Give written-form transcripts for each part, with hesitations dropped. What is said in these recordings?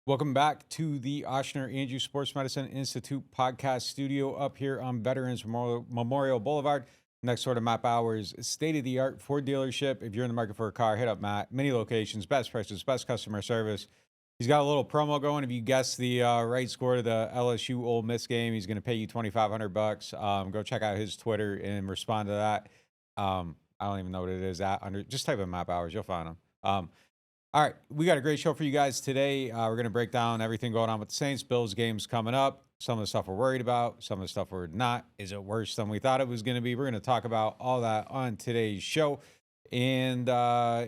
Welcome back to the Oshner Andrew Sports Medicine Institute podcast studio up here on Veterans Memorial Boulevard. Next door to Matt Bowers, state of the art Ford dealership. If you're in the market for a car, hit up Matt. Many locations, best prices, best customer service. He's got a little promo going. If you guess the right score to the LSU Ole Miss game, he's going to pay you $2,500. Go check out his Twitter and respond to that. I don't even know what it is at. Just type in Matt Bowers, you'll find him. All right, we got a great show for you guys today. We're going to break down everything going on with the Saints. Bills games coming up. Some of the stuff we're worried about. Some of the stuff we're not. Is it worse than we thought it was going to be? We're going to talk about all that on today's show. And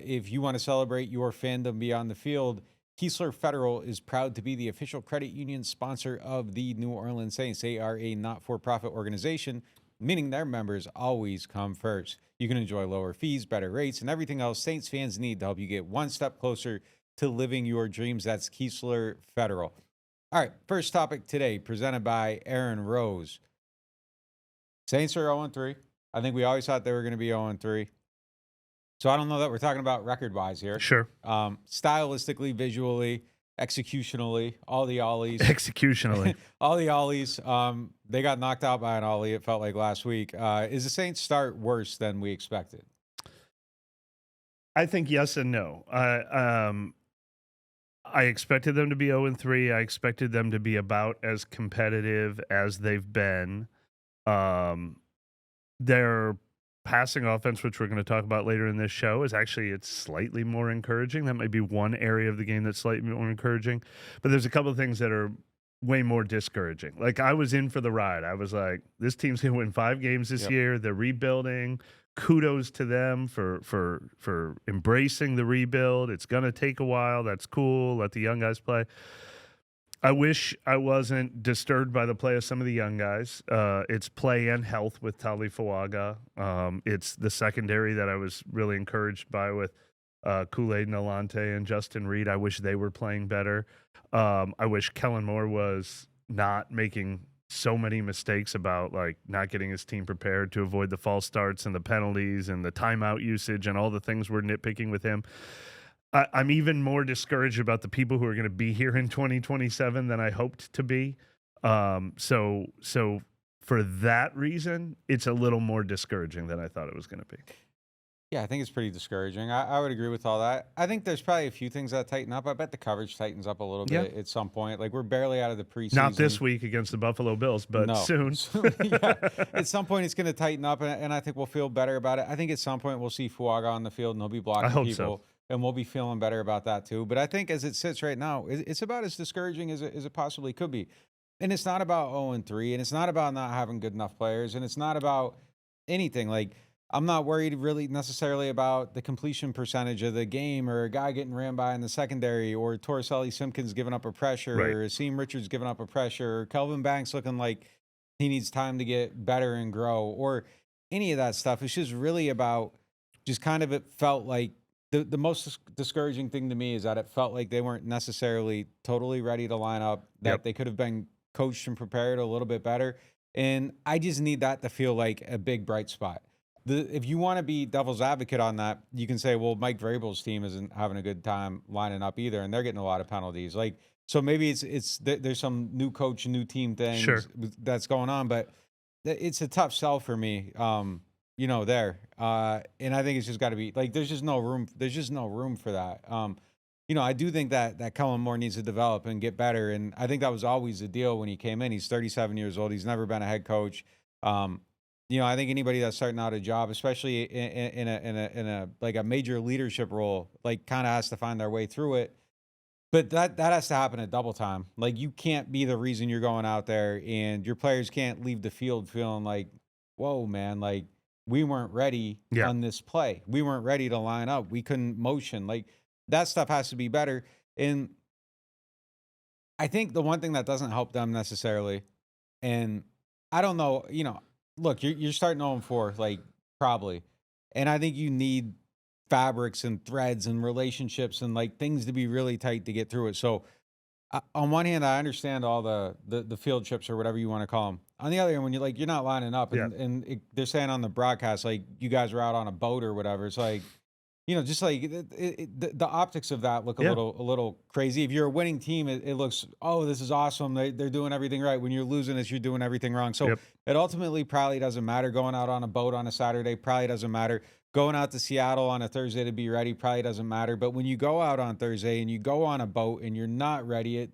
if you want to celebrate your fandom beyond the field, Keesler Federal is proud to be the official credit union sponsor of the New Orleans Saints. They are a not-for-profit organization, meaning their members always come first. You can enjoy lower fees, better rates, and everything else Saints fans need to help you get one step closer to living your dreams. That's Keesler Federal. All right, first topic today, presented by Aaron Rose. Saints are 0-3. I think we always thought they were going to be 0-3. So I don't know that we're talking about record-wise here. Sure. Stylistically, visually, executionally, all the ollies. Executionally. All the ollies. They got knocked out by an ollie, it felt like last week. Is the Saints start worse than we expected? I think yes and no. I expected them to be 0-3. I expected them to be about as competitive as they've been. Their passing offense, which we're going to talk about later in this show, it's slightly more encouraging. That might be one area of the game that's slightly more encouraging. But there's a couple of things that are way more discouraging. Like, I was in for the ride. I was like, this team's going to win 5 games this year. They're rebuilding. Kudos to them for embracing the rebuild. It's going to take a while. That's cool. Let the young guys play. I wish I wasn't disturbed by the play of some of the young guys. It's play and health with Tali Fuaga. It's the secondary that I was really encouraged by with Kool-Aid Nalante and Justin Reed. I wish they were playing better. I wish Kellen Moore was not making so many mistakes about not getting his team prepared to avoid the false starts and the penalties and the timeout usage and all the things we're nitpicking with him. I'm even more discouraged about the people who are going to be here in 2027 than I hoped to be. So for that reason, it's a little more discouraging than I thought it was going to be. Yeah, I think it's pretty discouraging. I would agree with all that. I think there's probably a few things that tighten up. I bet the coverage tightens up a little bit at some point. Like, we're barely out of the preseason. Not this week against the Buffalo Bills, but soon. Yeah, at some point, it's going to tighten up, and I think we'll feel better about it. I think at some point, we'll see Fuaga on the field, and he'll be blocking people. So. And we'll be feeling better about that, too. But I think as it sits right now, it's about as discouraging as it possibly could be. And it's not about 0-3, and it's not about not having good enough players, and it's not about anything. Like, I'm not worried really necessarily about the completion percentage of the game or a guy getting ran by in the secondary or Torricelli Simpkins giving up a pressure or Asim Richards giving up a pressure or Kelvin Banks looking like he needs time to get better and grow or any of that stuff. It's just really about just kind of it felt like the most discouraging thing to me is that it felt like they weren't necessarily totally ready to line up, that they could have been coached and prepared a little bit better. And I just need that to feel like a big bright spot. If you want to be devil's advocate on that, you can say, well, Mike Vrabel's team isn't having a good time lining up either, and they're getting a lot of penalties. Like, so maybe there's some new coach, new team thing that's going on, but it's a tough sell for me. There. And I think it's just got to be like, there's just no room for that. I do think that Kellen Moore needs to develop and get better. And I think that was always the deal when he came in. He's 37 years old. He's never been a head coach. I think anybody that's starting out a job, especially in a like a major leadership role, like kind of has to find their way through it. But that has to happen at double time. Like, you can't be the reason you're going out there, and your players can't leave the field feeling like, whoa, man, like, we weren't ready on this play. We weren't ready to line up. We couldn't motion. Like, that stuff has to be better. And I think the one thing that doesn't help them necessarily, and I don't know, look, you're starting 0-4, like, probably. And I think you need fabrics and threads and relationships and, like, things to be really tight to get through it. So, on one hand, I understand all the field trips or whatever you want to call them. On the other hand, when you're not lining up and they're saying on the broadcast, like, you guys were out on a boat or whatever, it's like, just like the optics of that look a Yeah. little crazy. If you're a winning team, it looks, oh, this is awesome. They're doing everything right. When you're losing, you're doing everything wrong. So Yep. it ultimately probably doesn't matter. Going out on a boat on a Saturday probably doesn't matter. Going out to Seattle on a Thursday to be ready probably doesn't matter. But when you go out on Thursday and you go on a boat and you're not ready,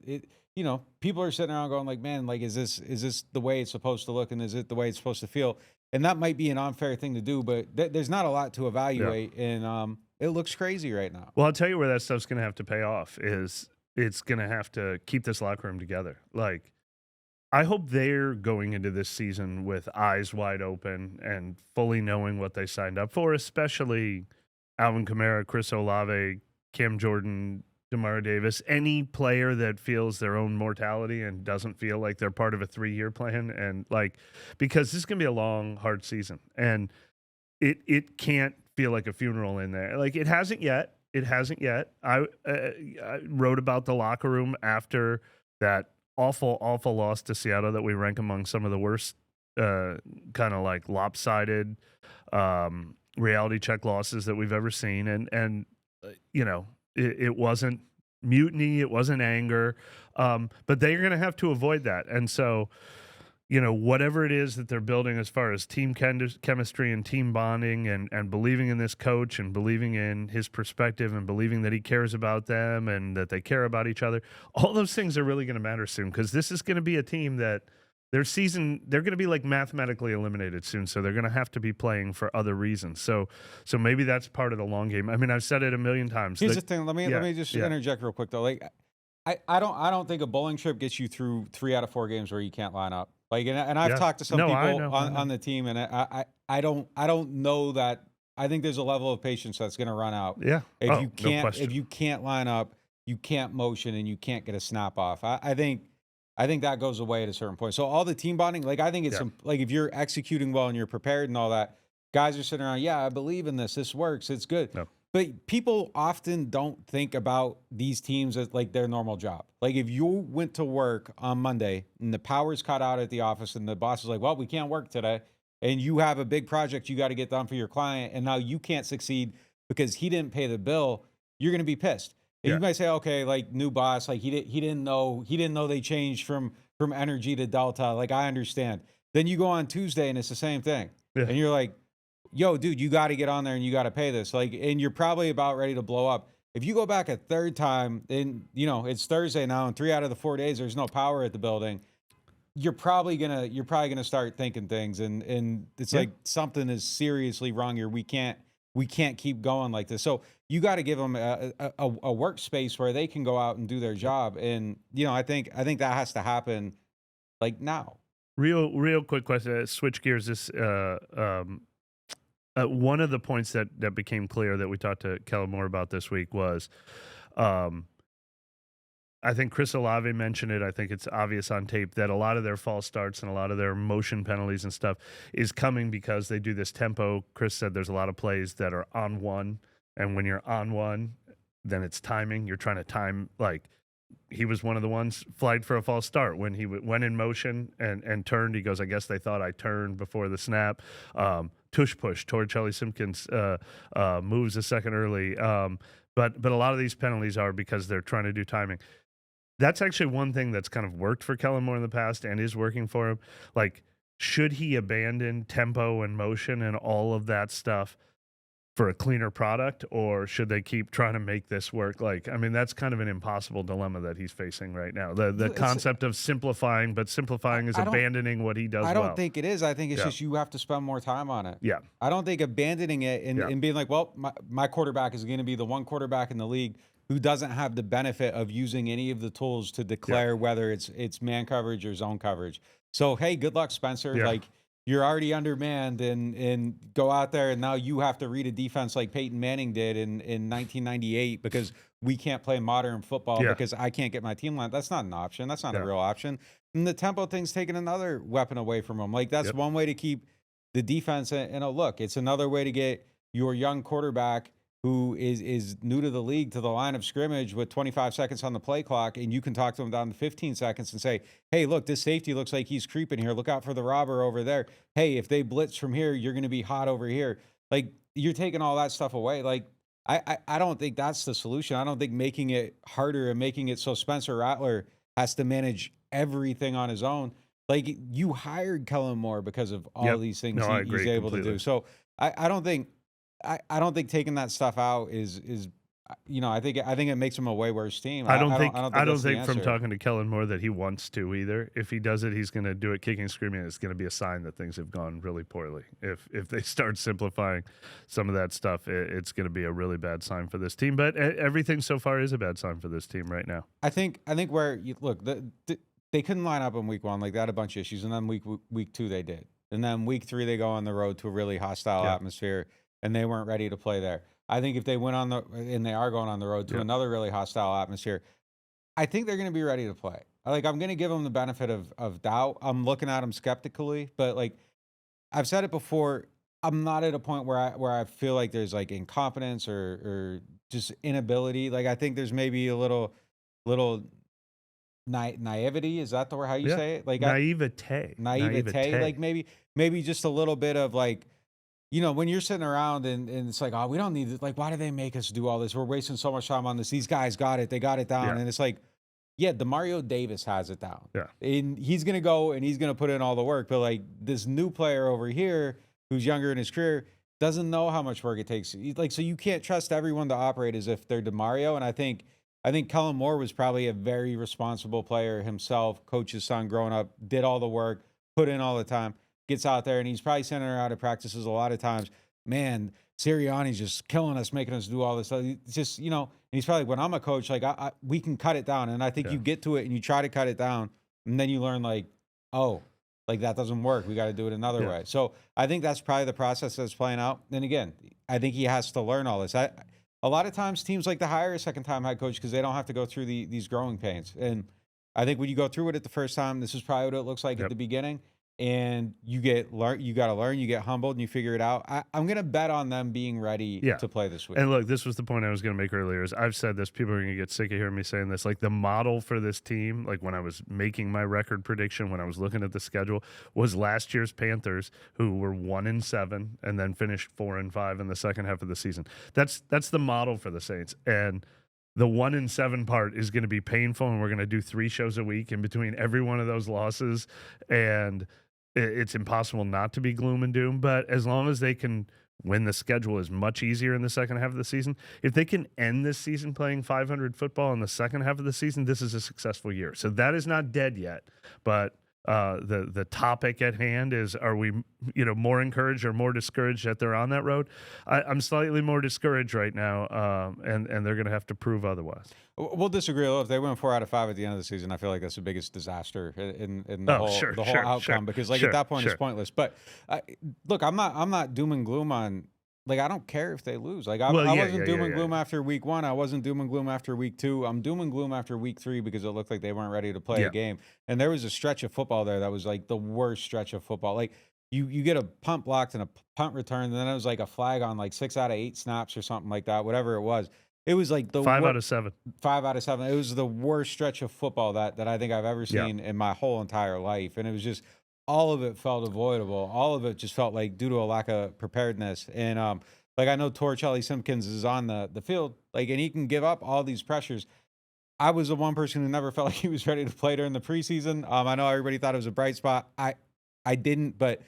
people are sitting around going like, man, like, is this the way it's supposed to look, and is it the way it's supposed to feel? And that might be an unfair thing to do, but there's not a lot to Yeah. evaluate, and it looks crazy right now. Well, I'll tell you where that stuff's gonna have to pay off is it's gonna have to keep this locker room together. Like, I hope they're going into this season with eyes wide open and fully knowing what they signed up for, especially Alvin Kamara, Chris Olave, Cam Jordan, Demar Davis, any player that feels their own mortality and doesn't feel like they're part of a 3-year plan. And like, because this is going to be a long, hard season and it can't feel like a funeral in there. Like it hasn't yet. It hasn't yet. I wrote about the locker room after that awful, awful loss to Seattle that we rank among some of the worst, kind of like lopsided reality check losses that we've ever seen. And it wasn't mutiny, it wasn't anger, but they're going to have to avoid that. And so, whatever it is that they're building as far as team chemistry and team bonding and believing in this coach and believing in his perspective and believing that he cares about them and that they care about each other, all those things are really going to matter soon because this is going to be a team that they're going to be like mathematically eliminated soon. So they're going to have to be playing for other reasons. So maybe that's part of the long game. I mean, I've said it a million times. Here's the thing. Let me just interject real quick though. Like, I don't think a bowling trip gets you through 3 out of 4 games where you can't line up. Like, and I've talked to some people I know. on the team, and I don't know that. I think there's a level of patience that's going to run out. Yeah. If you can't line up, you can't motion, and you can't get a snap off. I think that goes away at a certain point. So all the team bonding, like I think it's like if you're executing well and you're prepared and all that, guys are sitting around. Yeah, I believe in this. This works. It's good. No. But people often don't think about these teams as like their normal job. Like if you went to work on Monday and the power's cut out at the office and the boss is like, well, we can't work today, and you have a big project you got to get done for your client, and now you can't succeed because he didn't pay the bill, you're going to be pissed. And you might say, okay, like new boss, like he didn't know they changed from energy to delta. Like I understand. Then you go on Tuesday and it's the same thing. Yeah. And you're like, yo, dude, you got to get on there and you got to pay this. Like, and you're probably about ready to blow up. If you go back a third time, and it's Thursday now, and 3 out of the 4 days there's no power at the building, you're probably gonna start thinking things, and it's like something is seriously wrong here. We can't keep going like this. So you got to give them a workspace where they can go out and do their job. And I think that has to happen like now. Real quick question. Switch gears. This one of the points that became clear that we talked to Kellen Moore about this week was, I think Chris Olave mentioned it. I think it's obvious on tape that a lot of their false starts and a lot of their motion penalties and stuff is coming because they do this tempo. Chris said there's a lot of plays that are on one, and when you're on one, then it's timing. You're trying to time, like he was one of the ones flagged for a false start when he went in motion and turned. He goes, I guess they thought I turned before the snap. Tush push, Torricelli Simpkins moves a second early. But a lot of these penalties are because they're trying to do timing. That's actually one thing that's kind of worked for Kellen Moore in the past and is working for him. Like, should he abandon tempo and motion and all of that stuff for a cleaner product, or should they keep trying to make this work? Like, I mean, that's kind of an impossible dilemma that he's facing right now. The concept of simplifying, but simplifying is abandoning what he does. I don't think it is. I think it's just you have to spend more time on it. Yeah. I don't think abandoning it and being like, well, my quarterback is going to be the one quarterback in the league who doesn't have the benefit of using any of the tools to declare whether it's man coverage or zone coverage. So, hey, good luck, Spencer. Yeah. Like, you're already undermanned, and go out there, and now you have to read a defense like Peyton Manning did in 1998 because we can't play modern football because I can't get my team line. That's not an option. That's not a real option. And the tempo thing's taking another weapon away from them. Like, that's one way to keep the defense in a look. It's another way to get your young quarterback who is new to the league to the line of scrimmage with 25 seconds on the play clock, and you can talk to him down to 15 seconds and say, hey, look, this safety looks like he's creeping here. Look out for the robber over there. Hey, if they blitz from here, you're going to be hot over here. Like, you're taking all that stuff away. Like, I don't think that's the solution. I don't think making it harder and making it so Spencer Rattler has to manage everything on his own. Like you hired Kellen Moore because of all Yep. these things No, I he's agree able to do. completely. So I don't think I don't think taking that stuff out is I think it makes him a way worse team. I don't I think don't that's the think from answer. talking to Kellen Moore that he wants to either. If he does it, he's going to do it kicking and screaming. It's going to be a sign that things have gone really poorly. If they start simplifying some of that stuff, it's going to be a really bad sign for this team. But everything so far is a bad sign for this team right now. I think where you look, they couldn't line up in week one. Like they had a bunch of issues, and then week two they did, and then week three they go on the road to a really hostile Yeah, atmosphere, and they weren't ready to play there. I think if they went on the and they are going on the road to yeah, another really hostile atmosphere, I think they're going to be ready to play. Like I'm going to give them the benefit of doubt. I'm looking at them skeptically, but like I've said it before, I'm not at a point where I feel like there's like incompetence or just inability. Like I think there's maybe a little naivety, is that the word how you yeah. say it? Like, Naivete, naivete, like, naivete. maybe just a little bit of, like, when you're sitting around and it's like, "Oh, we don't need it, like, why do they make us do all this? We're wasting so much time on this. These guys got it. They got it down." Yeah, And it's like, yeah, Demario Davis has it down. yeah, And he's gonna go and he's gonna put in all the work, but, like, this new player over here who's younger in his career doesn't know how much work it takes. Like, so you can't trust everyone to operate as if they're Demario, and I think Kellen Moore was probably a very responsible player himself, coached his son growing up, did all the work, put in all the time, gets out there, and he's probably sending her out at practices a lot of times. Man, Sirianni's just killing us, making us do all this stuff. It's just, and he's probably, when I'm a coach, like, we can cut it down. And I think yeah, you get to it and you try to cut it down, and then you learn, like, oh, like that doesn't work. We got to do it another yeah. way. So I think that's probably the process that's playing out. And again, I think he has to learn all this. A lot of times teams like to hire a second time head coach because they don't have to go through these growing pains. And I think when you go through it the first time, this is probably what it looks like at Yep. the beginning. And you got to learn, you get humbled, and you figure it out. I'm gonna bet on them being ready Yeah. to play this week. And look, this was the point I was going to make earlier. Is I've said this, people are going to get sick of hearing me saying this. Like the model for this team, like when I was making my record prediction, when I was looking at the schedule, was last year's Panthers, who were 1-7 and then finished 4-5 in the second half of the season. That's the model for the Saints, and the 1-7 part is going to be painful. And we're going to do 3 shows a week in between every one of those losses, and it's impossible not to be gloom and doom. But as long as they can when the schedule is much easier in the second half of the season. If they can end this season playing 500 football in the second half of the season, this is a successful year. So that is not dead yet. But the topic at hand is: are we more encouraged or more discouraged that they're on that road? I'm slightly more discouraged right now, and they're going to have to prove otherwise. We'll disagree a little. If they win 4 out of 5 at the end of the season, I feel like that's the biggest disaster in the Oh, whole sure, the whole sure, sure, outcome, because like at sure, that point it's sure. pointless. But look, I'm not doom and gloom on, like, I don't care if they lose. Like Well, I yeah, wasn't yeah, doom yeah, and yeah, gloom after week 1. I wasn't doom and gloom after week 2. I'm doom and gloom after week 3 because it looked like they weren't ready to play a yeah. game. And there was a stretch of football there that was like the worst stretch of football. Like you get a punt blocked and a punt return, and then it was like a flag on like 6 out of 8 snaps or something like that, whatever it was. It was like the 5 out of 7. 5 out of 7. It was the worst stretch of football that I think I've ever Yeah, seen in my whole entire life, and it was just all of it felt avoidable. All of it just felt like due to a lack of preparedness. And like I know Torchelli Simpkins is on the field, like, and he can give up all these pressures. I was the one person who never felt like he was ready to play during the preseason. I know everybody thought it was a bright spot. I didn't, but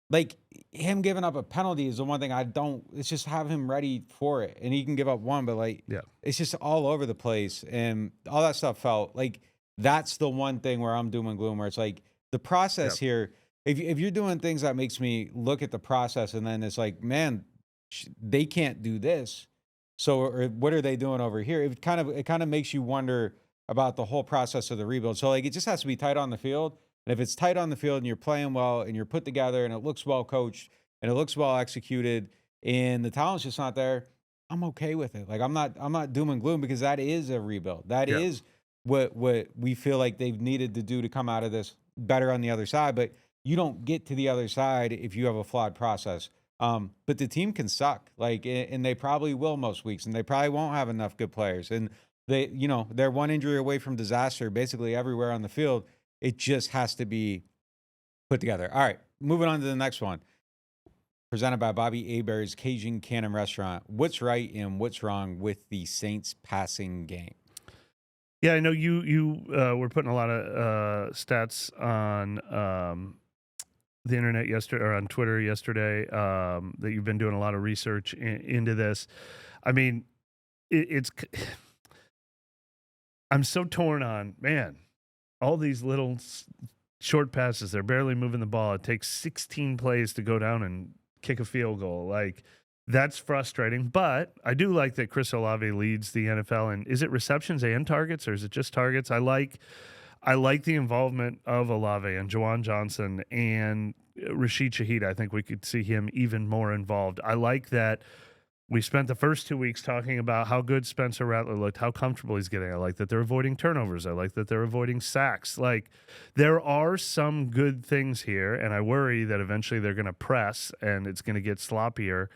like him giving up a penalty is the one thing I don't. It's just have him ready for it, and he can give up one, but like yeah, it's just all over the place, and all that stuff felt like that's the one thing where I'm doom and gloom. Where it's like the yeah, process here. If you're doing things that makes me look at the process, and then it's like, man, they can't do this. So, or what are they doing over here? It kind of makes you wonder about the whole process of the rebuild. So, like, it just has to be tight on the field. And if it's tight on the field and you're playing well and you're put together and it looks well coached and it looks well executed and the talent's just not there, I'm okay with it. Like I'm not doom and gloom, because that is a rebuild. That yeah. is what we feel like they've needed to do to come out of this better on the other side. But you don't get to the other side if you have a flawed process. But the team can suck, like, and they probably will most weeks, and they probably won't have enough good players. And they're one injury away from disaster basically everywhere on the field. It just has to be put together. All right, moving on to the next one. presented by Bobby Hebert's Cajun Cannon Restaurant. What's right and what's wrong with the Saints passing game? Yeah, I know you were putting a lot of stats on the internet yesterday, or on Twitter yesterday, that you've been doing a lot of research into this. I mean, it's I'm so torn on, man, all these little short passes. They're barely moving the ball. It takes 16 plays to go down and kick a field goal. Like, that's frustrating. But I do like that Chris Olave leads the NFL. And is it receptions and targets, or is it just targets? I like the involvement of Olave and Juwan Johnson and Rashid Shaheed. I think we could see him even more involved. I like that we spent the first 2 weeks talking about how good Spencer Rattler looked, how comfortable he's getting. I like that they're avoiding turnovers. I like that they're avoiding sacks. Like, there are some good things here, and I worry that eventually they're going to press and it's going to get sloppier.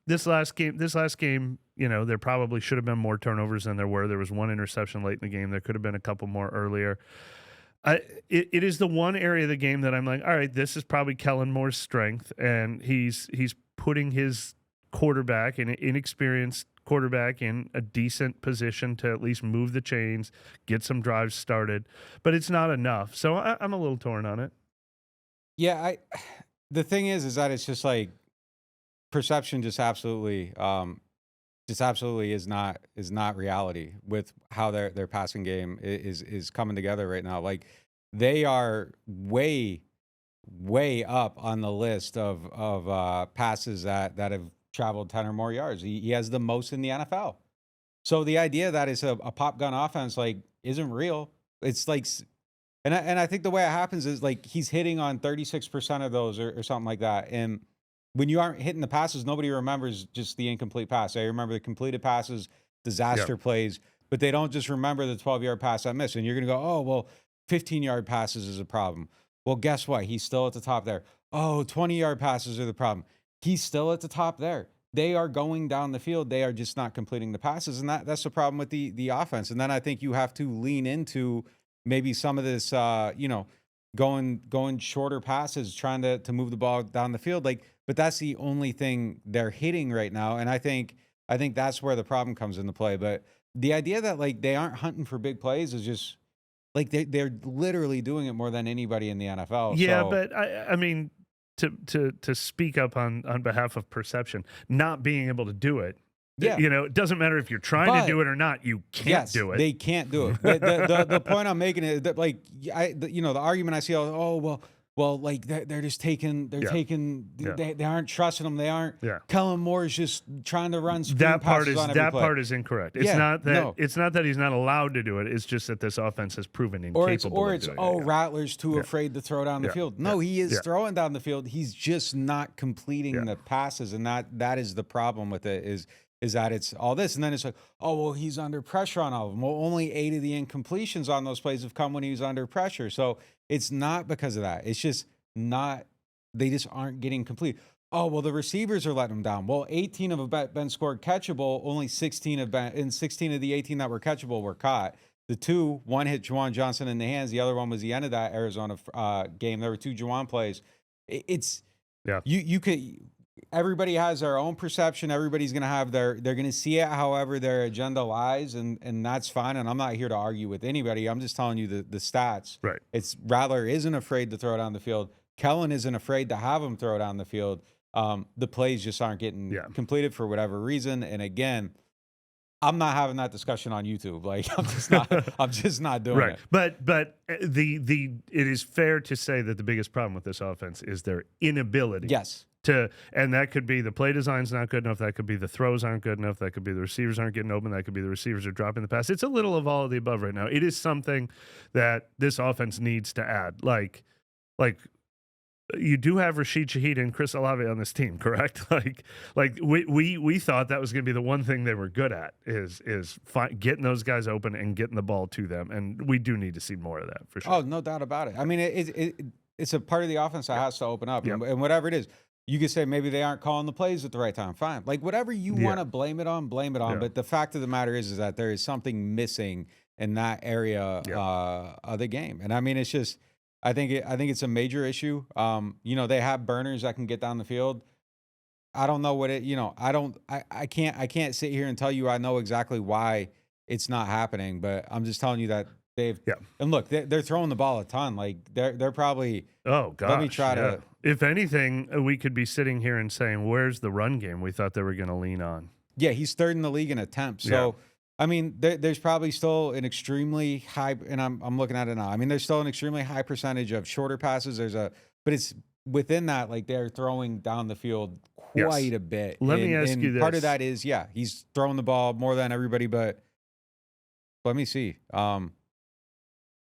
This last game, you know, there probably should have been more turnovers than there were. There was one interception late in the game. There could have been a couple more earlier. It is the one area of the game that I'm like, all right, this is probably Kellen Moore's strength, and he's putting his quarterback, an inexperienced quarterback, in a decent position to at least move the chains, get some drives started, but it's not enough. So I'm a little torn on it. Yeah, the thing is that it's just like perception just absolutely is not reality with how their passing game is coming together right now. Like, they are way up on the list of passes that have traveled 10 or more yards. He has the most in the NFL. So the idea that it's a pop gun offense, like, isn't real. It's like, and I think the way it happens is, like, he's hitting on 36% of those or something like that. And when you aren't hitting the passes, nobody remembers just the incomplete pass. They remember the completed passes, disaster plays, but they don't just remember the 12-yard pass that missed. And you're going to go, oh, well, 15-yard passes is a problem. Well, guess what? He's still at the top there. Oh, 20-yard passes are the problem. He's still at the top there. They are going down the field. They are just not completing the passes, and that's the problem with the offense. And then I think you have to lean into maybe some of this, going shorter passes, trying to move the ball down the field. Like, but that's the only thing they're hitting right now, and I think that's where the problem comes into play. But the idea that, like, they aren't hunting for big plays is just, like, they're literally doing it more than anybody in the NFL. Yeah, so, but I mean, to speak up on behalf of perception, not being able to do it. yeah. You know, it doesn't matter if you're trying to do it or not. You can't do it. They can't do it. The point I'm making is that, like, the argument I see, well, like, they're just taking, they aren't trusting them. They aren't. Yeah. Kellen Moore's just trying to run screen That part passes is on every play. part is incorrect. It's not that he's not allowed to do it. It's just that this offense has proven incapable of doing it. Ratler's too afraid to throw down the field. No, he is throwing down the field. He's just not completing the passes, and that is the problem with it. Is that it's all this, and then it's like, oh, well, he's under pressure on all of them. Well, only 8 of the incompletions on those plays have come when he was under pressure. So it's not because of that. It's just not, they just aren't getting complete. Oh, well, the receivers are letting them down. Well, 18 have been scored catchable. Only 16 have been, and 16 of the 18 that were catchable were caught. One hit Juwan Johnson in the hands. The other one was the end of that Arizona game. There were 2 Juwan plays. You could. Everybody has their own perception. Everybody's going to have they're going to see it however their agenda lies, and that's fine. And I'm not here to argue with anybody. I'm just telling you the stats. Right. It's Rattler isn't afraid to throw down the field. Kellen isn't afraid to have him throw down the field. The plays just aren't getting completed for whatever reason. And again, I'm not having that discussion on YouTube. Like, I'm just not doing it. But it is fair to say that the biggest problem with this offense is their inability. Yes. And that could be the play design's not good enough. That could be the throws aren't good enough. That could be the receivers aren't getting open. That could be the receivers are dropping the pass. It's a little of all of the above right now. It is something that this offense needs to add. Like you do have Rashid Shaheed and Chris Olave on this team, correct? Like we thought that was going to be the one thing they were good at is getting those guys open and getting the ball to them. And we do need to see more of that for sure. Oh, no doubt about it. I mean, it's a part of the offense that has to open up, and whatever it is. You could say maybe they aren't calling the plays at the right time. Fine. Like, whatever you want to blame it on. Yeah. But the fact of the matter is that there is something missing in that area of the game. And I mean, it's just, I think it's a major issue. They have burners that can get down the field. I don't know what it, I can't sit here and tell you I know exactly why it's not happening, but I'm just telling you that Yeah. and look, they're throwing the ball a ton. Like they're probably, Oh gosh. let me try yeah. to, If anything, we could be sitting here and saying, "Where's the run game we thought they were going to lean on?" yeah, he's third in the league in attempts. So, I mean, there's probably still an extremely high, and I'm looking at it now. I mean, there's still an extremely high percentage of shorter passes. But it's within that, like they're throwing down the field quite a bit. Let me ask and you part of this. that is, yeah, he's throwing the ball more than everybody, but let me see.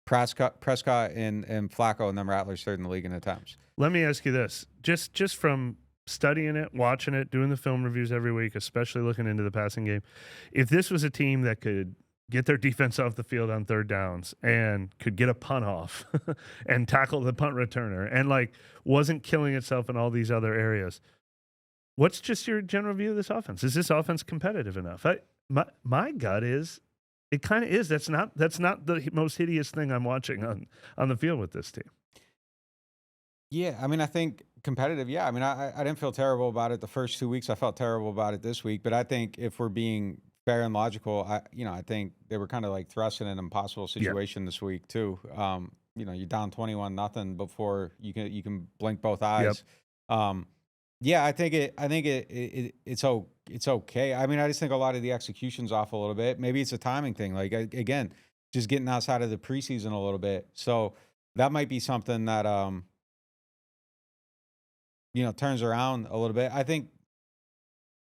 Prescott and Flacco and them Rattlers third in the league in attempts. Let me ask you this. Just from studying it, watching it, doing the film reviews every week, especially looking into the passing game, if this was a team that could get their defense off the field on third downs and could get a punt off and tackle the punt returner and like wasn't killing itself in all these other areas, what's just your general view of this offense? Is this offense competitive enough? My gut is it kind of is. That's not the most hideous thing I'm watching on the field with this team. Yeah, I mean, I think competitive. Yeah, I mean, I didn't feel terrible about it the first 2 weeks. I felt terrible about it this week. But I think if we're being fair and logical, I think they were kind of like thrust in an impossible situation this week too. You're down 21-0 before you can blink both eyes. Yeah, I think it's okay. I mean, I just think a lot of the execution's off a little bit. Maybe it's a timing thing. Like again, just getting outside of the preseason a little bit. So that might be something that turns around a little bit. I think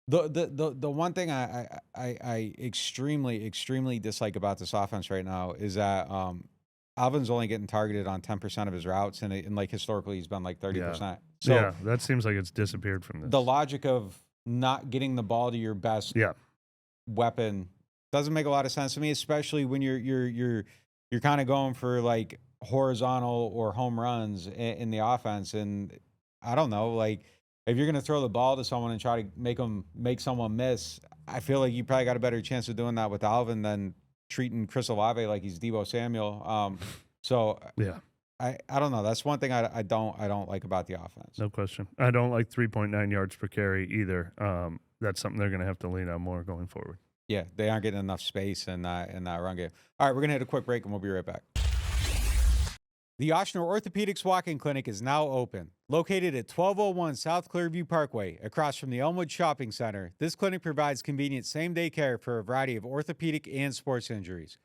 the one thing I extremely dislike about this offense right now is that Alvin's only getting targeted on 10% of his routes, and like historically he's been like 30%. So yeah, that seems like it's disappeared from this. The logic of not getting the ball to your best weapon doesn't make a lot of sense to me, especially when you're kind of going for like horizontal or home runs in the offense. And I don't know, like if you're going to throw the ball to someone and try to make someone miss, I feel like you probably got a better chance of doing that with Alvin than treating Chris Olave like he's Deebo Samuel. So yeah, I don't know. That's one thing I don't like about the offense. No question. I don't like 3.9 yards per carry either. That's something they're going to have to lean on more going forward. Yeah, they aren't getting enough space in that run game. All right, we're going to hit a quick break and we'll be right back. The Ochsner Orthopedics Walk-In Clinic is now open. Located at 1201 South Clearview Parkway, across from the Elmwood Shopping Center, this clinic provides convenient same-day care for a variety of orthopedic and sports injuries.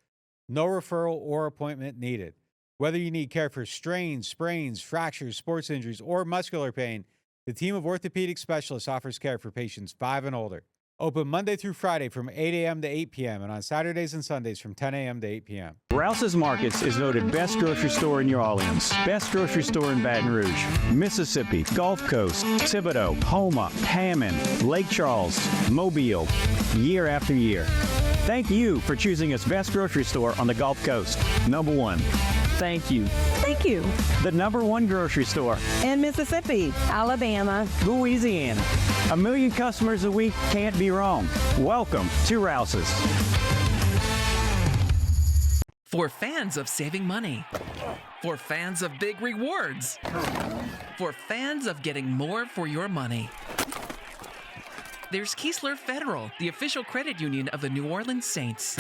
No referral or appointment needed. Whether you need care for strains, sprains, fractures, sports injuries, or muscular pain, the team of orthopedic specialists offers care for patients 5 and older. Open Monday through Friday from 8 a.m. to 8 p.m. and on Saturdays and Sundays from 10 a.m. to 8 p.m. Rouse's Markets is voted best grocery store in New Orleans, best grocery store in Baton Rouge, Mississippi, Gulf Coast, Thibodaux, Houma, Hammond, Lake Charles, Mobile, year after year. Thank you for choosing us best grocery store on the Gulf Coast. Number one. Thank you. Thank you. The number one grocery store In Mississippi, Alabama, Louisiana. 1 million customers a week can't be wrong. Welcome to Rouse's. For fans of saving money. For fans of big rewards. For fans of getting more for your money. There's Keesler Federal, the official credit union of the New Orleans Saints.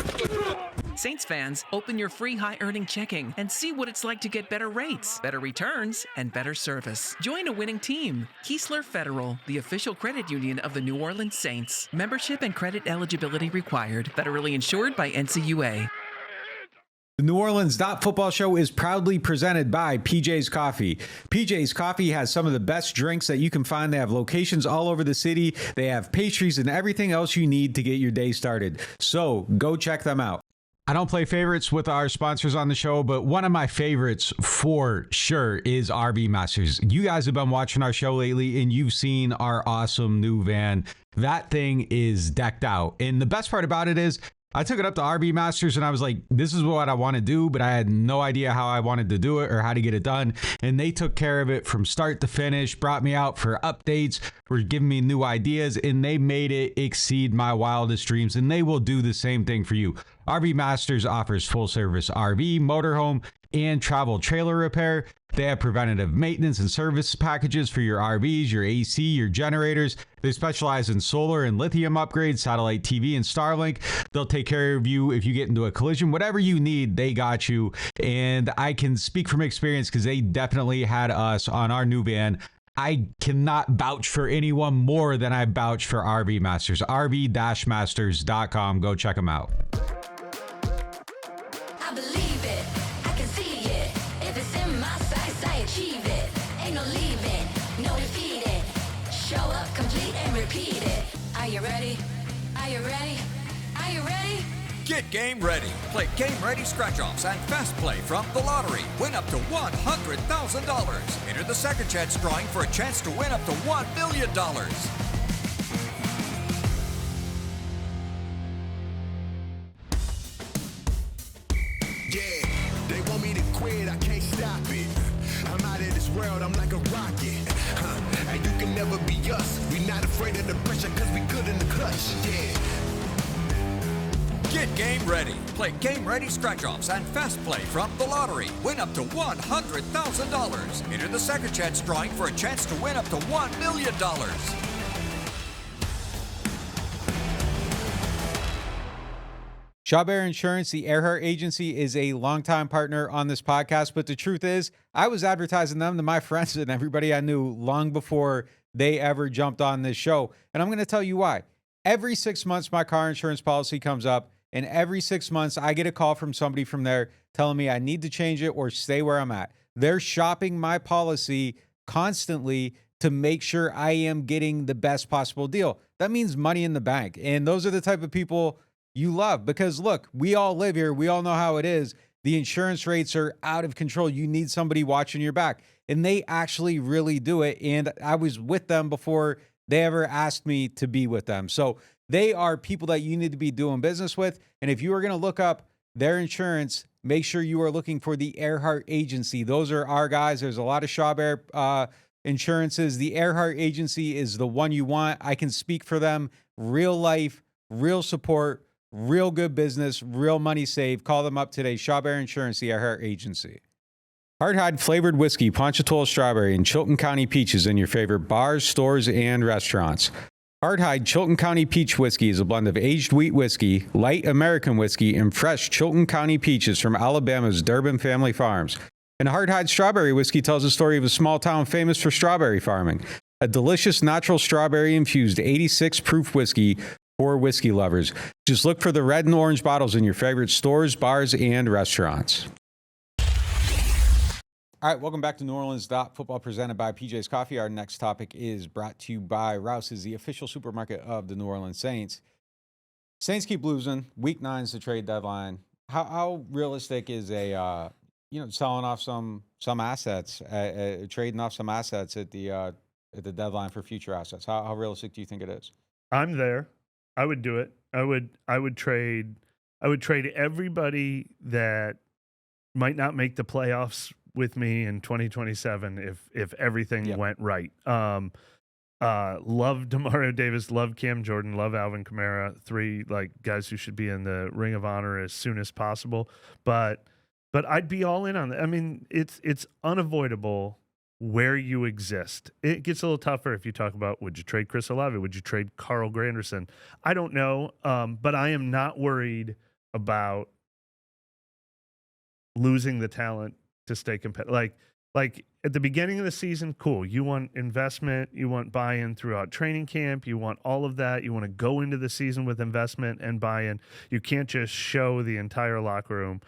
Saints fans, open your free high-earning checking and see what it's like to get better rates, better returns, and better service. Join a winning team. Keesler Federal, the official credit union of the New Orleans Saints. Membership and credit eligibility required. Federally insured by NCUA. The NewOrleans.Football show is proudly presented by PJ's Coffee. PJ's Coffee has some of the best drinks that you can find. They have locations all over the city. They have pastries and everything else you need to get your day started. So go check them out. I don't play favorites with our sponsors on the show, but one of my favorites for sure is RV Masters. You guys have been watching our show lately and you've seen our awesome new van. That thing is decked out. And the best part about it is I took it up to RV Masters and I was like, this is what I want to do, but I had no idea how I wanted to do it or how to get it done. And they took care of it from start to finish, brought me out for updates, were giving me new ideas, and they made it exceed my wildest dreams. And they will do the same thing for you. RV Masters offers full-service RV, motorhome, and travel trailer repair. They have preventative maintenance and service packages for your RVs, your AC, your generators. They specialize in solar and lithium upgrades, satellite TV, and Starlink. They'll take care of you if you get into a collision. Whatever you need, they got you. And I can speak from experience because they definitely had us on our new van. I cannot vouch for anyone more than I vouch for RV Masters. RV-Masters.com. Go check them out. I believe it, I can see it. If it's in my sights, I achieve it. Ain't no leaving, no defeating. Show up, complete, and repeat it. Are you ready? Are you ready? Are you ready? Get game ready. Play Game Ready Scratch-Offs and Fast Play from the lottery. Win up to $100,000. Enter the second chance drawing for a chance to win up to $1 million. Yeah, they want me to quit, I can't stop it. I'm out of this world, I'm like a rocket. And you can never be us. We not afraid of the pressure, cause we good in the clutch. Yeah. Get game ready. Play Game Ready Scratch-Offs and Fast Play from the lottery. Win up to $100,000. Enter the second chance drawing for a chance to win up to $1 million. Shawbear Insurance, the Earhart Agency, is a longtime partner on this podcast, but the truth is, I was advertising them to my friends and everybody I knew long before they ever jumped on this show. And I'm going to tell you why. Every 6 months, my car insurance policy comes up, and every 6 months, I get a call from somebody from there telling me I need to change it or stay where I'm at. They're shopping my policy constantly to make sure I am getting the best possible deal. That means money in the bank. And those are the type of people you love, because look, we all live here. We all know how it is. The insurance rates are out of control. You need somebody watching your back, and they actually really do it. And I was with them before they ever asked me to be with them. So they are people that you need to be doing business with. And if you are going to look up their insurance, make sure you are looking for the Earhart Agency. Those are our guys. There's a lot of Shawbear insurances. The Earhart Agency is the one you want. I can speak for them. Real life, real support, real good business, real money saved. Call them up today. Shawbear Insurance, the Earhart Agency. Hardhide flavored whiskey, Ponchatoula strawberry, and Chilton County peaches in your favorite bars, stores, and restaurants. Hardhide Chilton County Peach Whiskey is a blend of aged wheat whiskey, light American whiskey, and fresh Chilton County peaches from Alabama's Durbin Family Farms. And Hardhide Strawberry Whiskey tells the story of a small town famous for strawberry farming. A delicious natural strawberry-infused 86-proof whiskey for whiskey lovers. Just look for the red and orange bottles in your favorite stores, bars, and restaurants. All right, welcome back to NewOrleans.Football presented by PJ's Coffee. Our next topic is brought to you by Rouse's, the official supermarket of the New Orleans Saints. Saints keep losing. Week 9 is the trade deadline. How realistic is a selling off some assets, trading off some assets at the deadline for future assets? How realistic do you think it is? I'm there. I would do it. I would trade everybody that might not make the playoffs with me in 2027 if everything went right. Love Demario Davis, love Cam Jordan, love Alvin Kamara, 3 guys who should be in the Ring of Honor as soon as possible. But I'd be all in on that. I mean, it's unavoidable where you exist. It gets a little tougher if you talk about, would you trade Chris Olave? Would you trade Carl Granderson? I don't know, but I am not worried about losing the talent to stay competitive. Like at the beginning of the season, cool. You want investment, you want buy-in throughout training camp, you want all of that. You want to go into the season with investment and buy-in. You can't just show the entire locker room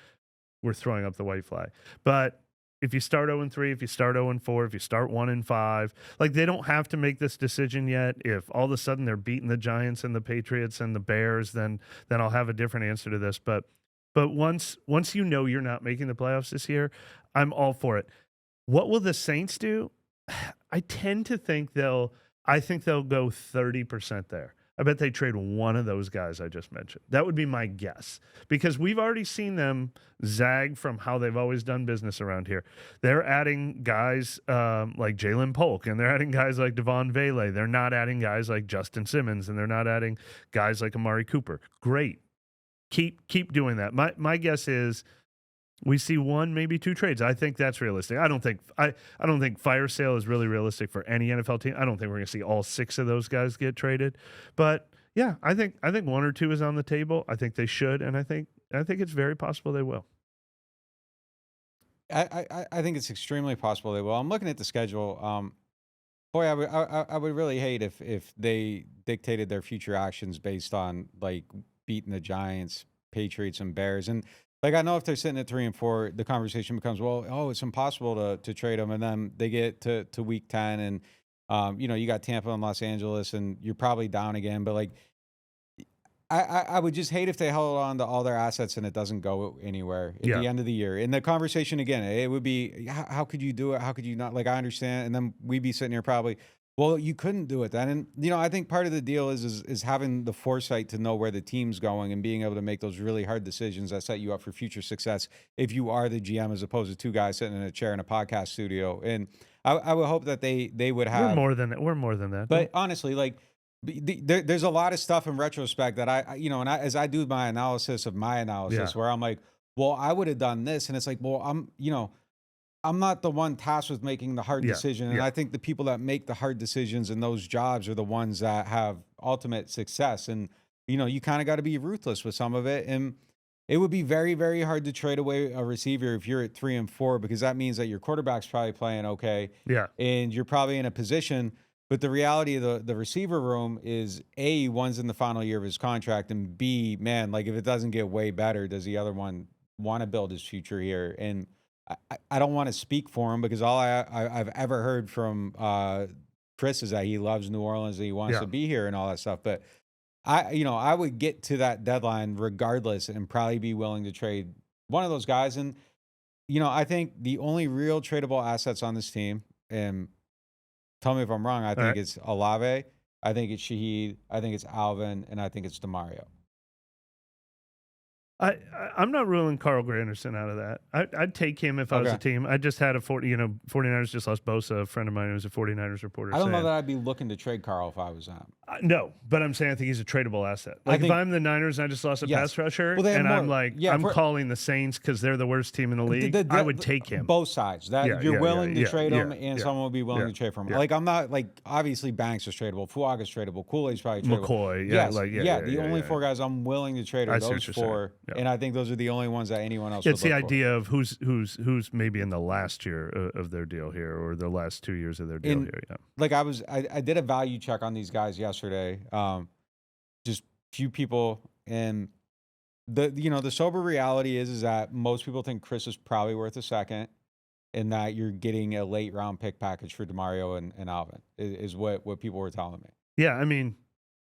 we're throwing up the white flag. But if you start 0-3, if you start 0-4, if you start 1-5, they don't have to make this decision yet. If all of a sudden they're beating the Giants and the Patriots and the Bears, then I'll have a different answer to this. But once you know you're not making the playoffs this year, I'm all for it. What will the Saints do? I tend to think they'll go 30% there. I bet they trade one of those guys I just mentioned. That would be my guess, because we've already seen them zag from how they've always done business around here. They're adding guys like Jalen Polk, and they're adding guys like Devon Vele. They're not adding guys like Justin Simmons, and they're not adding guys like Amari Cooper. Great. keep doing that. My guess is we see one, maybe two trades. I think that's realistic. I don't think fire sale is really realistic for any NFL team. I don't think we're going to see all 6 of those guys get traded. But yeah, I think one or two is on the table. I think they should, and I think it's very possible they will. I think it's extremely possible they will. I'm looking at the schedule. Boy, I would really hate if they dictated their future actions based on like beating the Giants, Patriots, and Bears. And like I know if they're sitting at 3 and 4, the conversation becomes, well, it's impossible to trade them. And then they get to week 10, and you got Tampa and Los Angeles, and you're probably down again. But like, I would just hate if they held on to all their assets and it doesn't go anywhere at the end of the year. And the conversation again, it would be, how could you do it? How could you not? Like, I understand. And then we'd be sitting here probably, well, you couldn't do it then. And, I think part of the deal is having the foresight to know where the team's going and being able to make those really hard decisions that set you up for future success if you are the GM as opposed to 2 guys sitting in a chair in a podcast studio. And I would hope that they would have. We're more than that. But honestly, like, there's a lot of stuff in retrospect that as I do my analysis of my analysis where I'm like, well, I would have done this. And it's like, well, I'm not the one tasked with making the hard decision. And I think the people that make the hard decisions in those jobs are the ones that have ultimate success. And, you kind of got to be ruthless with some of it. And it would be very, very hard to trade away a receiver if you're at 3 and 4, because that means that your quarterback's probably playing okay. Yeah. And you're probably in a position. But the reality of the receiver room is, A, one's in the final year of his contract, and B, man, like if it doesn't get way better, does the other one want to build his future here? And I don't want to speak for him, because all I've ever heard from Chris is that he loves New Orleans and he wants to be here and all that stuff. But I would get to that deadline regardless and probably be willing to trade one of those guys. And, I think the only real tradable assets on this team, and tell me if I'm wrong, I think it's Olave, I think it's Shaheed, I think it's Alvin, and I think it's DeMario. I'm not ruling Carl Granderson out of that. I'd take him if I was a team. I just had 49ers just lost Bosa, a friend of mine who's a 49ers reporter. I don't know that I'd be looking to trade Carl if I was them. No, but I'm saying I think he's a tradable asset. Like if I'm the Niners and I just lost a pass rusher, and I'm like, I'm calling the Saints because they're the worst team in the league, I would take him. Both sides. You're willing to trade him, and someone will be willing to trade for him. Like I'm not obviously Banks is tradable, Fuaga's tradable, Kool-Aid's probably tradable. McCoy, the only 4 guys I'm willing to trade are those 4, and I think those are the only ones that anyone else. It's the idea of who's maybe in the last year of their deal here, or the last 2 years of their deal here. Yeah. Like I did a value check on these guys yesterday. Just few people, and the sober reality is that most people think Chris is probably worth a second, and that you're getting a late round pick package for DeMario and Alvin is what people were telling me. Yeah, I mean,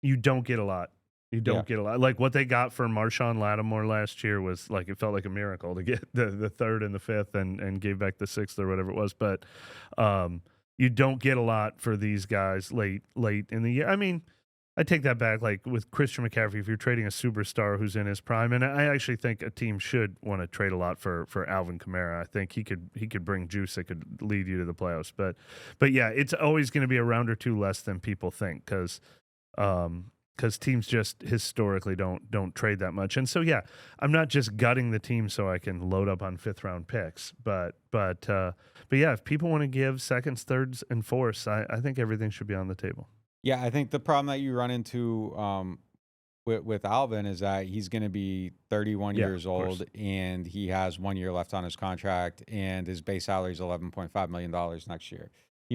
you don't get a lot. You don't get a lot. Like what they got for Marshawn Lattimore last year was like, it felt like a miracle to get the 3rd and the 5th and gave back the 6th or whatever it was. But you don't get a lot for these guys late in the year. I mean, I take that back. Like with Christian McCaffrey, if you're trading a superstar who's in his prime, and I actually think a team should want to trade a lot for Alvin Kamara. I think he could bring juice that could lead you to the playoffs. But yeah, it's always going to be a round or 2 less than people think, because teams just historically don't trade that much. And so, yeah, I'm not just gutting the team so I can load up on 5th round picks, but yeah, if people want to give 2nds, 3rds, and 4ths, I think everything should be on the table. Yeah, I think the problem that you run into with Alvin is that he's going to be 31 years old, and he has 1 year left on his contract, and his base salary is $11.5 million next year.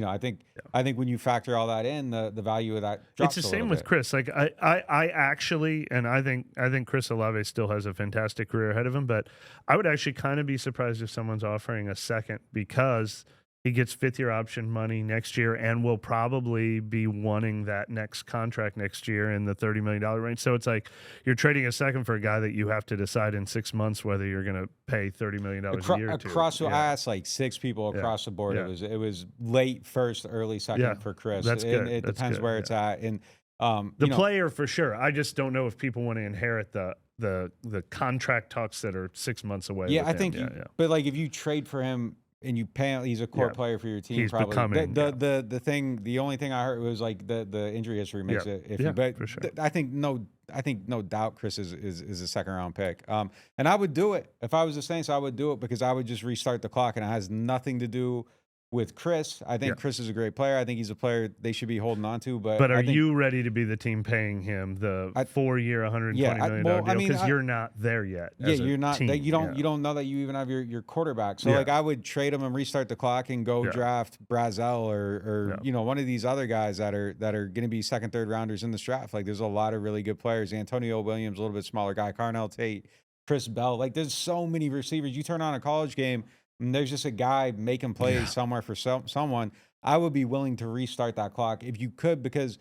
I think when you factor all that in, the value of that drops. It's the same with Chris. Like I actually, and I think Chris Olave still has a fantastic career ahead of him, but I would actually kind of be surprised if someone's offering a second, because he gets 5th-year option money next year and will probably be wanting that next contract next year in the $30 million range. So it's like you're trading a second for a guy that you have to decide in 6 months whether you're going to pay $30 million a year to. I asked like 6 people across the board. Yeah. It was late first, early second for Chris. That's good. It depends where it's at. And the player for sure. I just don't know if people want to inherit the contract talks that are 6 months away. Yeah, I think. But like if you trade for him, and you pay him, he's a core Yeah. player for your team. He's probably becoming, the only thing I heard was like the injury history makes Yeah. it iffy. Yeah, But for sure. I think no doubt Chris is a second round pick. And I would do it if I was the Saints. I would do it because I would just restart the clock, and it has nothing to do with Chris. I think Yeah. Chris is a great player. I think he's a player they should be holding on to. But But I are think, you ready to be the team paying him the 4-year, $120 million well, deal? I mean, Because you're not there yet. Yeah, as a you're not. team. You don't. Yeah. You don't know that you even have your quarterback. So Yeah. like, I would trade him and restart the clock and go Yeah. draft Brazel or Yeah. one of these other guys that are going to be second, third rounders in this draft. Like, there's a lot of really good players. Antonio Williams, a little bit smaller guy. Carnell Tate, Chris Bell. Like, there's so many receivers. You turn on a college game and there's just a guy making plays somewhere for someone. I would be willing to restart that clock if you could, because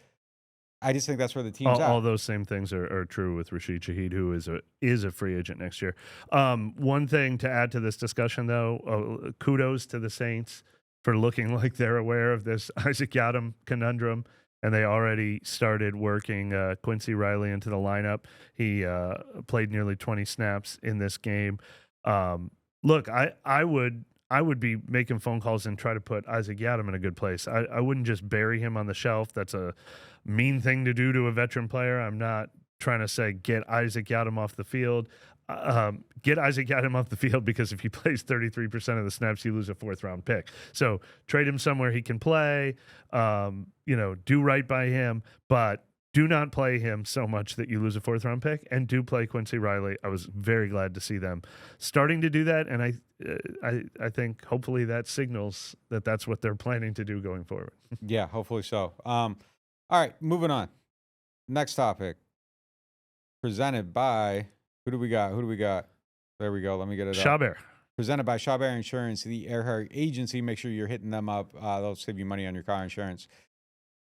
I just think that's where the team's at. All those same things are true with Rashid Shaheed, who is a free agent next year. One thing to add to this discussion, though, kudos to the Saints for looking like they're aware of this Isaac Yiadom conundrum, and they already started working Quincy Riley into the lineup. He played nearly 20 snaps in this game. Look, I would be making phone calls and try to put Isaac Yiadom in a good place. I wouldn't just bury him on the shelf. That's a mean thing to do to a veteran player. I'm not trying to say get Isaac Yiadom off the field. Get Isaac Yiadom off the field, because if he plays 33% of the snaps, you lose a 4th-round pick. So trade him somewhere he can play. Do right by him, but do not play him so much that you lose a 4th-round pick, and do play Quincy Riley. I was very glad to see them starting to do that, and I think hopefully that signals that that's what they're planning to do going forward. Yeah, hopefully so. All right, moving on. Next topic. Presented by who do we got? There we go. Let me get it up. Chabert. Presented by Chabert Insurance, the Earhart Agency. Make sure you're hitting them up. They'll save you money on your car insurance.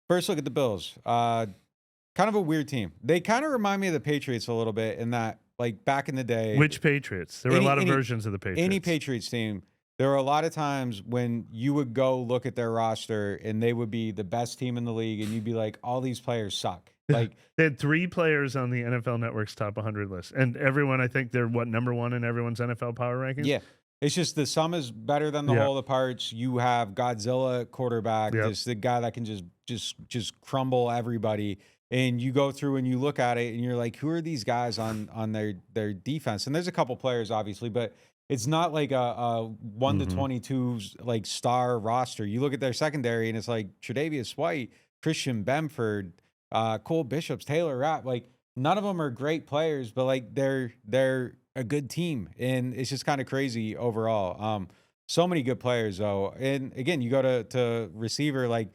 First look at the Bills. Kind of a weird team. They kind of remind me of the Patriots a little bit in that, like, back in the day. Which Patriots? There were a lot of versions of the Patriots. Any Patriots team, there were a lot of times when you would go look at their roster and they would be the best team in the league, and you'd be like, all these players suck. Like, they had 3 players on the NFL Network's top 100 list, and everyone, I think they're number 1 in everyone's NFL power rankings. Yeah. It's just the sum is better than the whole of the parts. You have Godzilla quarterback, just the guy that can just crumble everybody. And you go through and you look at it and you're like, who are these guys on their defense? And there's a couple players, obviously, but it's not like a 1 to 22 like star roster. You look at their secondary and it's like Tre'Davious White, Christian Benford, Cole Bishops, Taylor Rapp. Like, none of them are great players, but like they're a good team, and it's just kind of crazy overall. So many good players though, and again, you go to receiver. Like,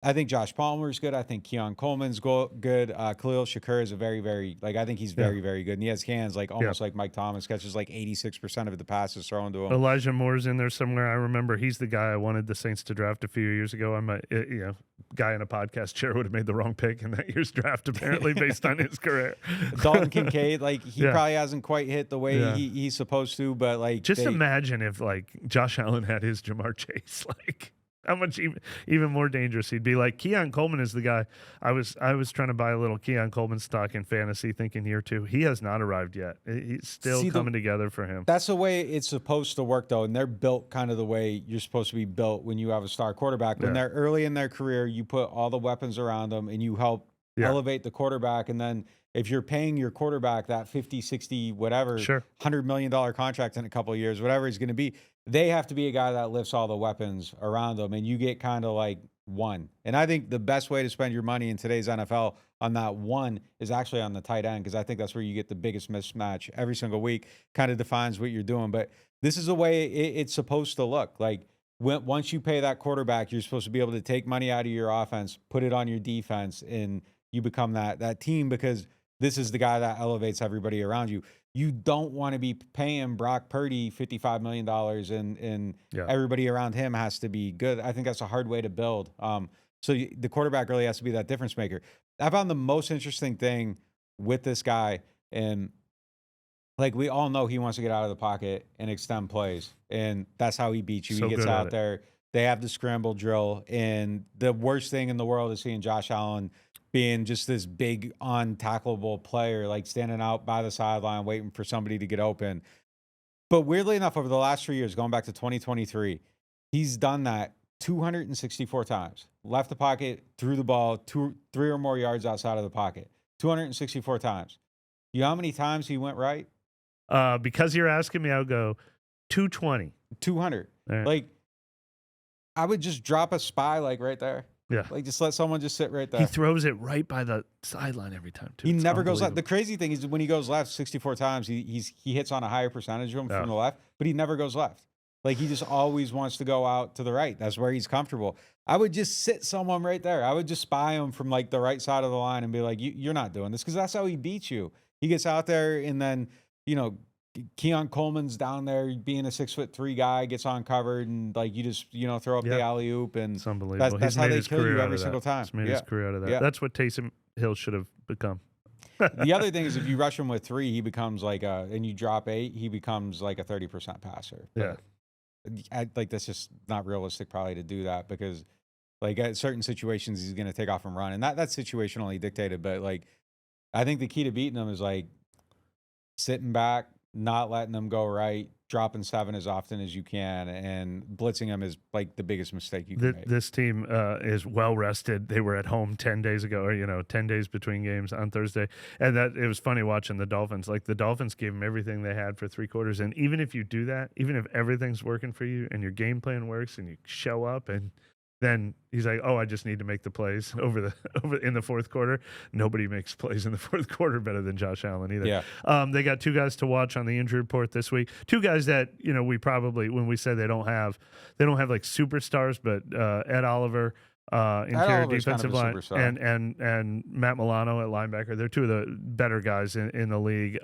I think Josh Palmer's good. I think Keon Coleman's good. Khalil Shakur is a very, very, like, I think he's very, very good. And he has hands like almost like Mike Thomas, catches like 86% of the passes thrown to him. Elijah Moore's in there somewhere. I remember he's the guy I wanted the Saints to draft a few years ago. I'm a guy in a podcast chair would have made the wrong pick in that year's draft, apparently, based on his career. Dalton Kincaid, like, he probably hasn't quite hit the way he's supposed to, but like, just imagine if like Josh Allen had his Jamar Chase, like, how much even more dangerous he'd be. Like, Keon Coleman is the guy. I was trying to buy a little Keon Coleman stock in fantasy, thinking year 2. He has not arrived yet. He's still coming together for him. That's the way it's supposed to work, though, and they're built kind of the way you're supposed to be built when you have a star quarterback. When they're early in their career, you put all the weapons around them, and you help elevate the quarterback. And then if you're paying your quarterback that 50, 60, whatever, $100 million contract in a couple of years, whatever it's going to be, they have to be a guy that lifts all the weapons around them, and you get kind of like one. And I think the best way to spend your money in today's NFL on that one is actually on the tight end, because I think that's where you get the biggest mismatch every single week. Kind of defines what you're doing. But this is the way it's supposed to look. Like, once you pay that quarterback, you're supposed to be able to take money out of your offense, put it on your defense, and you become that team, because this is the guy that elevates everybody around you. You don't want to be paying Brock Purdy $55 million and everybody around him has to be good. I think that's a hard way to build. So the quarterback really has to be that difference maker. I found the most interesting thing with this guy, and like, we all know he wants to get out of the pocket and extend plays, and that's how he beats you. So he gets good at out there. They have the scramble drill, and the worst thing in the world is seeing Josh Allen being just this big, untackleable player, like standing out by the sideline waiting for somebody to get open. But weirdly enough, over the last 3 years, going back to 2023, he's done that 264 times. Left the pocket, threw the ball 3 or more yards outside of the pocket. 264 times. You know how many times he went right? Because you're asking me, I'll go 220. 200. Right. Like, I would just drop a spy like right there. Yeah. Like, just let someone just sit right there. He throws it right by the sideline every time, too. He It's never goes left. unbelievable. The crazy thing is when he goes left 64 times, he hits on a higher percentage of them from the left, but he never goes left. Like, he just always wants to go out to the right. That's where he's comfortable. I would just sit someone right there. I would just spy him from, like, the right side of the line and be like, you're not doing this, because that's how he beats you. He gets out there, and then, you know, Keon Coleman's down there being a 6'3" guy, gets on covered, and like you just, you know, throw up the alley-oop, and it's unbelievable. That's how they kill you every single time. He's made his career out of that. Yeah. That's what Taysom Hill should have become. The other thing is, if you rush him with 3, he becomes like and you drop 8, he becomes like a 30% passer. Yeah. Like, that's just not realistic probably to do that, because like at certain situations he's going to take off and run, and that's situationally dictated. But like, I think the key to beating him is like sitting back, not letting them go right, dropping 7 as often as you can, and blitzing them is like the biggest mistake you can make. This team is well rested. They were at home 10 days ago, or 10 days between games on Thursday, and that it was funny watching the Dolphins. Like, the Dolphins gave them everything they had for 3 quarters, and even if you do that, even if everything's working for you and your game plan works and you show up, and then he's like, "Oh, I just need to make the plays over in the fourth quarter." Nobody makes plays in the fourth quarter better than Josh Allen either. Yeah. They got 2 guys to watch on the injury report this week. 2 guys that we probably, when we said they don't have like superstars, but Ed Oliver, interior defensive line, and Matt Milano at linebacker. They're 2 of the better guys in the league.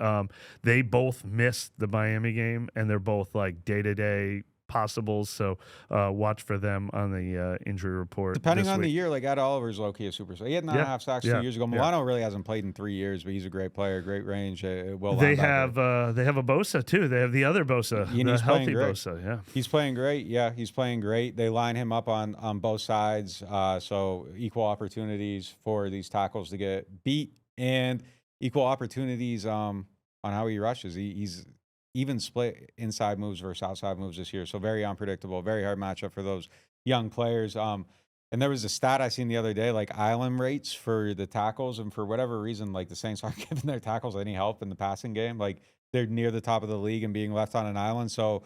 They both missed the Miami game, and they're both like day-to-day possibles, so watch for them on the injury report. Depending this on week. the year, like Ed Oliver's low-key a superstar. He had 9.5 sacks 2 years ago. Milano really hasn't played in 3 years, but he's a great player, great range. They have a Bosa too. They have the other Bosa, and the he's healthy great. Bosa. Yeah, he's playing great. Yeah, he's playing great. They line him up on both sides, so equal opportunities for these tackles to get beat, and equal opportunities on how he rushes. He's even split inside moves versus outside moves this year. So very unpredictable, very hard matchup for those young players. And there was a stat I seen the other day, like island rates for the tackles, and for whatever reason, like the Saints aren't giving their tackles any help in the passing game. Like, they're near the top of the league and being left on an island. So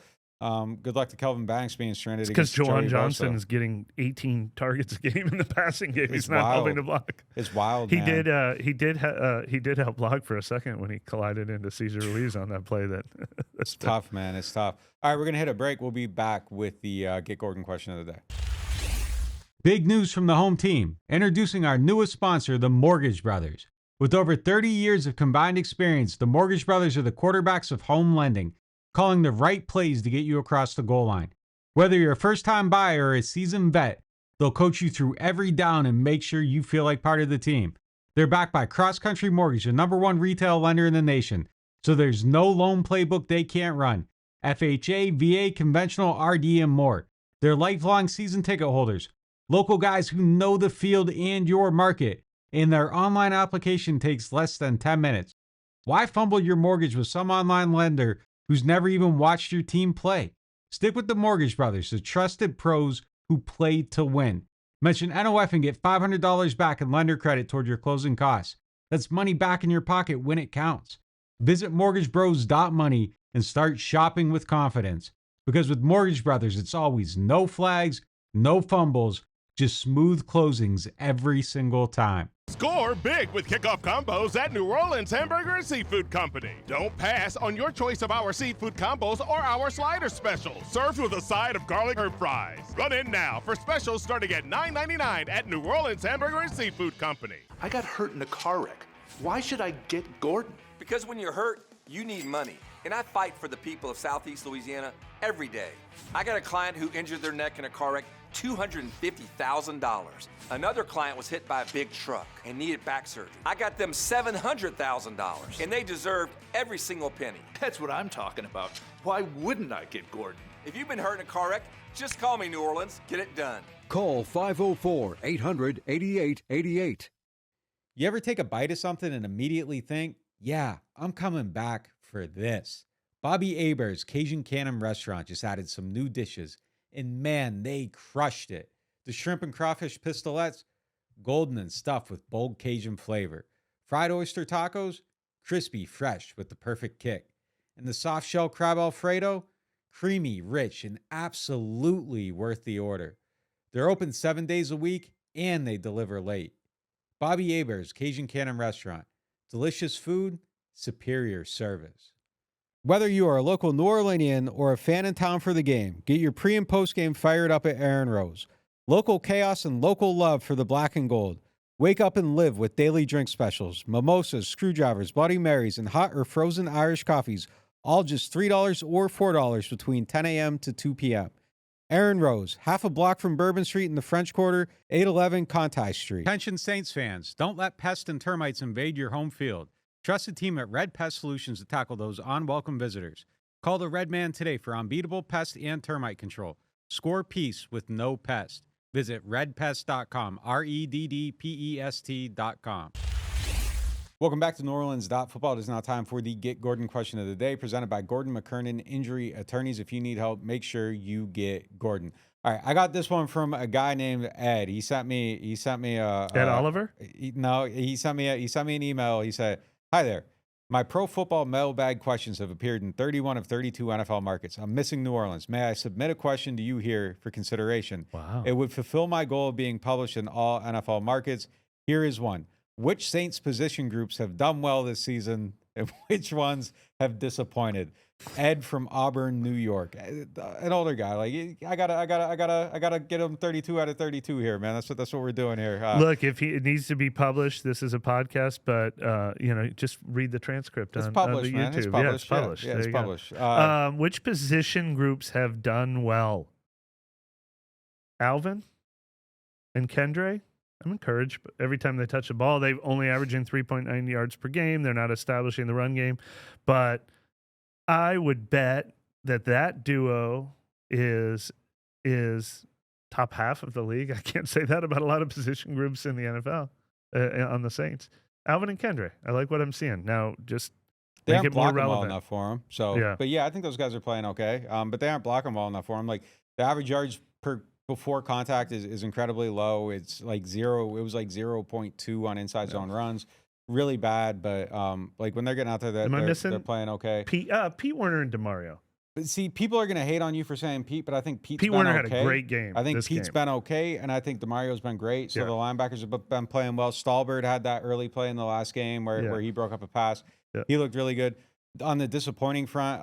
good luck to Kelvin Banks being stranded. because Jawan Johnson Bosa. is getting 18 targets a game in the passing game. He's It's not wild. helping to block. It's wild. He man. did help block for a second when he collided into Cesar Ruiz on that play. It's tough, man. It's tough. All right, we're gonna hit a break. We'll be back with the Get Gordon question of the day. Big news from the home team. Introducing our newest sponsor, the Mortgage Brothers. With over 30 years of combined experience, the Mortgage Brothers are the quarterbacks of home lending, calling the right plays to get you across the goal line. Whether you're a first-time buyer or a seasoned vet, they'll coach you through every down and make sure you feel like part of the team. They're backed by Cross Country Mortgage, the #1 retail lender in the nation, so there's no loan playbook they can't run. FHA, VA, conventional, RD, and more. They're lifelong season ticket holders, local guys who know the field and your market, and their online application takes less than 10 minutes. Why fumble your mortgage with some online lender who's never even watched your team play? Stick with the Mortgage Brothers, the trusted pros who play to win. Mention NOF and get $500 back in lender credit toward your closing costs. That's money back in your pocket when it counts. Visit mortgagebros.money and start shopping with confidence. Because with Mortgage Brothers, it's always no flags, no fumbles, just smooth closings every single time. Score big with kickoff combos at New Orleans Hamburger and Seafood Company. Don't pass on your choice of our seafood combos or our slider specials. Served with a side of garlic herb fries. Run in now for specials starting at $9.99 at New Orleans Hamburger and Seafood Company. I got hurt in a car wreck. Why should I get Gordon? Because when you're hurt, you need money. And I fight for the people of Southeast Louisiana every day. I got a client who injured their neck in a car wreck, $250,000. Another client was hit by a big truck and needed back surgery. I got them $700,000, and they deserved every single penny. That's what I'm talking about. Why wouldn't I get Gordon? If you've been hurt in a car wreck, just call me, New Orleans. Get it done. Call 504-800-8888. You ever take a bite of something and immediately think, yeah, I'm coming back for this? Bobby Hebert's Cajun Cannon Restaurant just added some new dishes, and man, they crushed it. The shrimp and crawfish pistolets, golden and stuffed with bold Cajun flavor. Fried oyster tacos, crispy, fresh with the perfect kick. And the soft shell crab Alfredo, creamy, rich, and absolutely worth the order. They're open 7 days a week, and they deliver late. Bobby Hebert's Cajun Cannon Restaurant. Delicious food, superior service. Whether you are a local New Orleanian or a fan in town for the game, get your pre- and post-game fired up at Aaron Rose. Local chaos and local love for the black and gold. Wake up and live with daily drink specials, mimosas, screwdrivers, Bloody Marys, and hot or frozen Irish coffees, all just $3 or $4 between 10 a.m. to 2 p.m. Aaron Rose, half a block from Bourbon Street in the French Quarter, 811 Conti Street. Attention Saints fans, don't let pests and termites invade your home field. Trust the team at Red Pest Solutions to tackle those unwelcome visitors. Call the Red Man today for unbeatable pest and termite control. Score peace with no pest. Visit redpest.com, REDDPEST.com. Welcome back to NewOrleans.Football. It is now time for the Get Gordon question of the day, presented by Gordon McKernan Injury Attorneys. If you need help, make sure you get Gordon. All right, I got this one from a guy named Ed. He sent me Ed Oliver? No, he sent me an email. He said, "Hi there. My pro football mailbag questions have appeared in 31 of 32 NFL markets. I'm missing New Orleans. May I submit a question to you here for consideration? Wow. It would fulfill my goal of being published in all NFL markets. Here is one. Which Saints position groups have done well this season and which ones have disappointed?" Ed from Auburn, New York. An older guy. Like I gotta get him 32 out of 32 here, man. That's what we're doing here. Look, if it needs to be published, this is a podcast, but just read the transcript It's on published, the man. YouTube. It's published. Yeah, it's published. Yeah, There it's you go. published. Which position groups have done well? Alvin and Kendre? I'm encouraged. But every time they touch the ball, they've only averaging 3.9 yards per game. They're not establishing the run game. But I would bet that duo is top half of the league. I can't say that about a lot of position groups in the NFL on the Saints. Alvin and Kendre. I like what I'm seeing. Now, just they make aren't it more blocking well relevant. enough for him. So, Yeah. But yeah, I think those guys are playing okay. But they aren't blocking well enough for him. Like the average yards before contact is incredibly low. It's like zero. It was like 0.2 on inside zone runs. Really bad. But like when they're getting out there, Am I missing they're playing okay. Pete Werner and DeMario. But see, people are going to hate on you for saying Pete, but I think Pete Werner been had okay. a great game. I think this Pete's game. been okay, and I think DeMario's been great. So Yeah. the linebackers have been playing well. Stallbird had that early play in the last game where he broke up a pass. Yeah. He looked really good. On the disappointing front,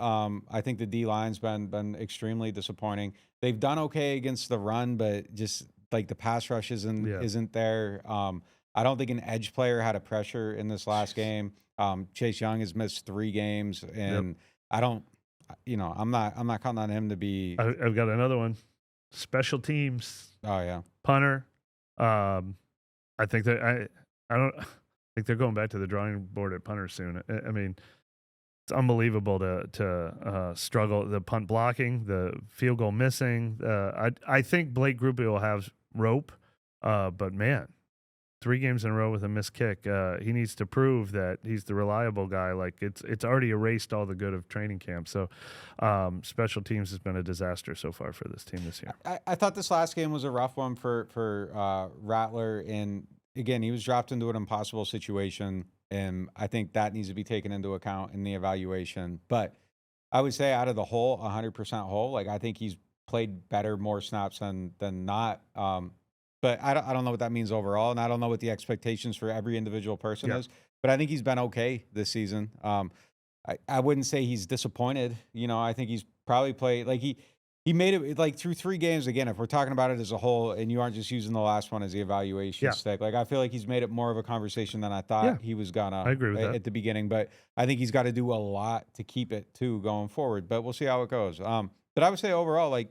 I think the D-line's been extremely disappointing. They've done okay against the run, but just like the pass rush isn't there. I don't think an edge player had a pressure in this last game. Chase Young has missed 3 games, and I don't. I'm not counting on him to be. I've got another one. Special teams. Oh yeah, punter. I think that I don't think they're going back to the drawing board at punter soon. I mean, it's unbelievable to struggle the punt blocking, the field goal missing. I think Blake Grupe will have rope, but man, 3 games in a row with a missed kick. He needs to prove that he's the reliable guy. Like it's already erased all the good of training camp. So special teams has been a disaster so far for this team this year. I thought this last game was a rough one for Rattler, and again, he was dropped into an impossible situation, and I think that needs to be taken into account in the evaluation. But I would say out of the whole, 100% whole, like I think he's played better, more snaps than not. But I don't know what that means overall, and I don't know what the expectations for every individual person is. But I think he's been okay this season. I wouldn't say he's disappointed. I think he's probably played like he made it like through 3 games. Again, if we're talking about it as a whole, and you aren't just using the last one as the evaluation stick, like I feel like he's made it more of a conversation than I thought he was gonna. I agree with that at the beginning, but I think he's got to do a lot to keep it too going forward. But we'll see how it goes. But I would say overall, like,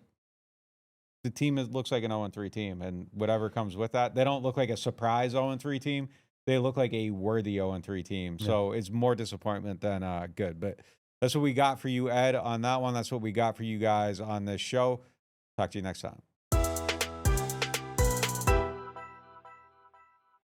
the team looks like an 0-3 team, and whatever comes with that. They don't look like a surprise 0-3 team. They look like a worthy 0-3 team. So it's more disappointment than good. But that's what we got for you, Ed, on that one. That's what we got for you guys on this show. Talk to you next time.